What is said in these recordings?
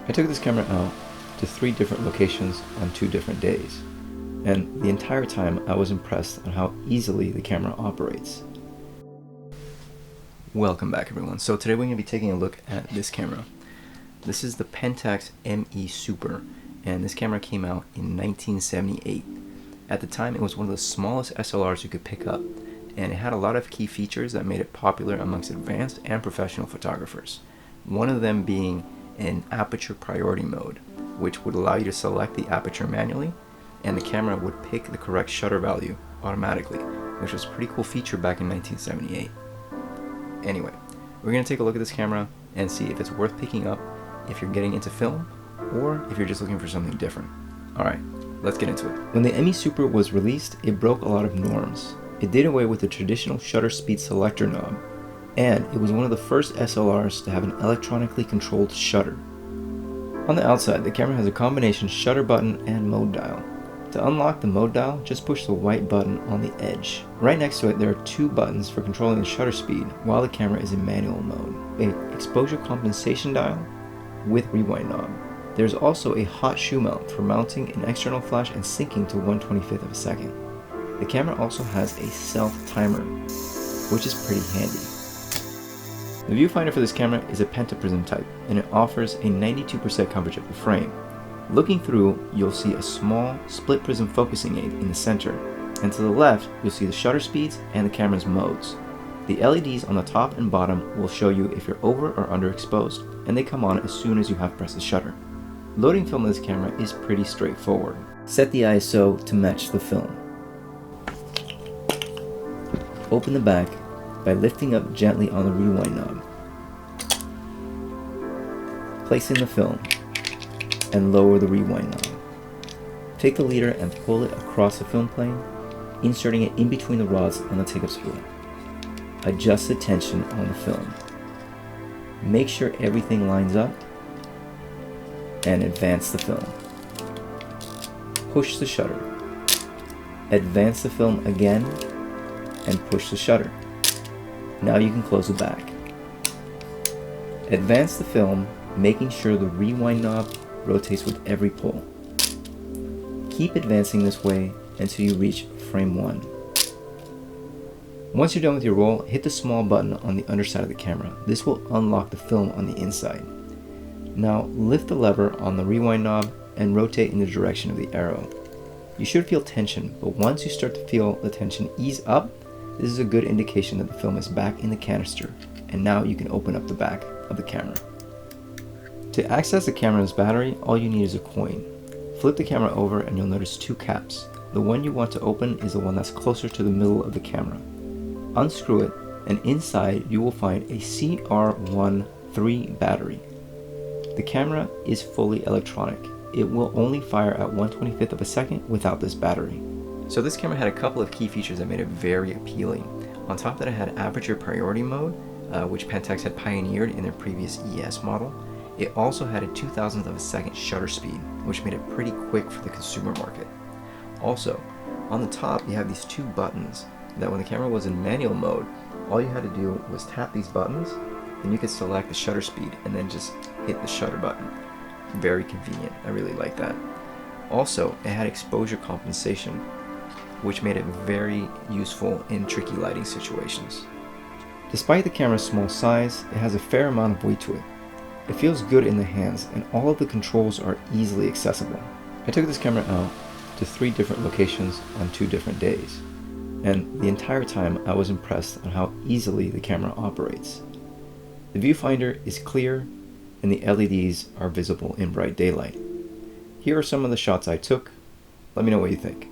I took this camera out to 3 different locations on 2 different days, and the entire time I was impressed on how easily the camera operates. Welcome back everyone. So today we're going to be taking a look at this camera. This is the Pentax ME Super, and this camera came out in 1978. At the time it was one of the smallest SLRs you could pick up, and it had a lot of key features that made it popular amongst advanced and professional photographers. One of them being an aperture priority mode, which would allow you to select the aperture manually, and the camera would pick the correct shutter value automatically, which was a pretty cool feature back in 1978. Anyway, we're going to take a look at this camera and see if it's worth picking up if you're getting into film or if you're just looking for something different. Alright, let's get into it. When the ME Super was released, it broke a lot of norms. It did away with the traditional shutter speed selector knob, and it was one of the first SLRs to have an electronically controlled shutter. On the outside, the camera has a combination shutter button and mode dial. To unlock the mode dial, just push the white button on the edge. Right next to it, there are 2 buttons for controlling the shutter speed while the camera is in manual mode. An exposure compensation dial with rewind knob. There's also a hot shoe mount for mounting an external flash and syncing to 1/25 of a second. The camera also has a self-timer, which is pretty handy. The viewfinder for this camera is a pentaprism type, and it offers a 92% coverage of the frame. Looking through, you'll see a small split prism focusing aid in the center, and to the left, you'll see the shutter speeds and the camera's modes. The LEDs on the top and bottom will show you if you're over or underexposed, and they come on as soon as you have pressed the shutter. Loading film in this camera is pretty straightforward. Set the ISO to match the film. Open the back by lifting up gently on the rewind knob. Place in the film and lower the rewind knob. Take the leader and pull it across the film plane, inserting it in between the rods on the take-up spool. Adjust the tension on the film. Make sure everything lines up and advance the film. Push the shutter. Advance the film again and push the shutter. Now you can close the back. Advance the film, making sure the rewind knob rotates with every pull. Keep advancing this way until you reach frame 1. Once you're done with your roll, hit the small button on the underside of the camera. This will unlock the film on the inside. Now lift the lever on the rewind knob and rotate in the direction of the arrow. You should feel tension, but once you start to feel the tension ease up, this is a good indication that the film is back in the canister, and now you can open up the back of the camera. To access the camera's battery, all you need is a coin. Flip the camera over and you'll notice 2 caps. The one you want to open is the one that's closer to the middle of the camera. Unscrew it, and inside you will find a CR13 battery. The camera is fully electronic. It will only fire at 1/25 of a second without this battery. So this camera had a couple of key features that made it very appealing. On top of that, it had aperture priority mode, which Pentax had pioneered in their previous ES model. It also had a 2,000th of a second shutter speed, which made it pretty quick for the consumer market. Also, on the top you have these 2 buttons that when the camera was in manual mode, all you had to do was tap these buttons and you could select the shutter speed and then just hit the shutter button. Very convenient, I really like that. Also, it had exposure compensation, which made it very useful in tricky lighting situations. Despite the camera's small size, it has a fair amount of weight to it. It feels good in the hands, and all of the controls are easily accessible. I took this camera out to 3 different locations on 2 different days, and the entire time I was impressed on how easily the camera operates. The viewfinder is clear, and the LEDs are visible in bright daylight. Here are some of the shots I took. Let me know what you think.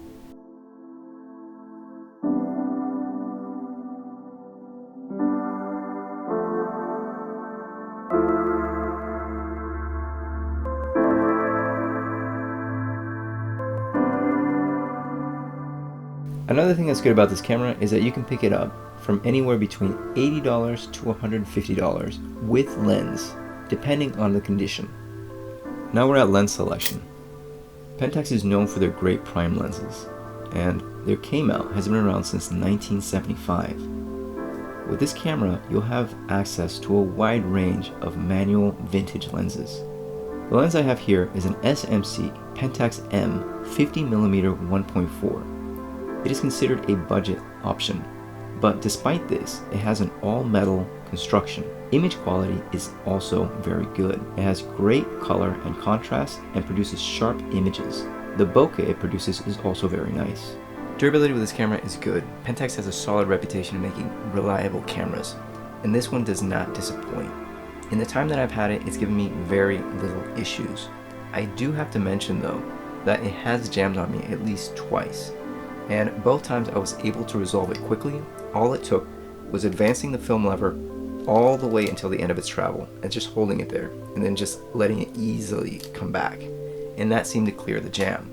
Another thing that's good about this camera is that you can pick it up from anywhere between $80 to $150 with lens, depending on the condition. Now we're at lens selection. Pentax is known for their great prime lenses, and their K-mount has been around since 1975. With this camera, you'll have access to a wide range of manual vintage lenses. The lens I have here is an SMC Pentax M 50mm 1.4. It is considered a budget option, but despite this, it has an all-metal construction. Image quality is also very good. It has great color and contrast and produces sharp images. The bokeh it produces is also very nice. Durability with this camera is good. Pentax has a solid reputation of making reliable cameras, and this one does not disappoint. In the time that I've had it, it's given me very little issues. I do have to mention though, that it has jammed on me at least twice, and both times I was able to resolve it quickly. All it took was advancing the film lever all the way until the end of its travel and just holding it there and then just letting it easily come back, and that seemed to clear the jam.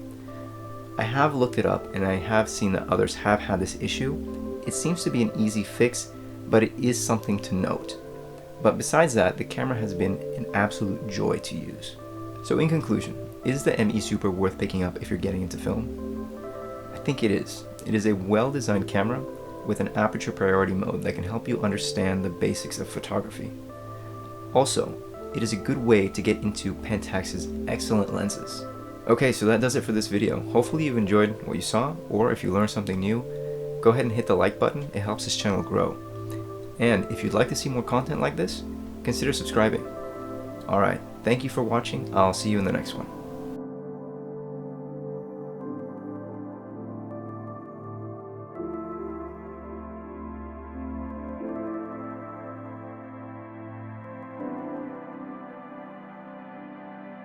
I have looked it up and I have seen that others have had this issue. It seems to be an easy fix, but it is something to note. But besides that, the camera has been an absolute joy to use. So in conclusion, is the ME Super worth picking up if you're getting into film? I think it is. It is a well-designed camera with an aperture priority mode that can help you understand the basics of photography. Also, it is a good way to get into Pentax's excellent lenses. Okay, so that does it for this video. Hopefully you've enjoyed what you saw, or if you learned something new, go ahead and hit the like button. It helps this channel grow. And if you'd like to see more content like this, consider subscribing. Alright, thank you for watching. I'll see you in the next one.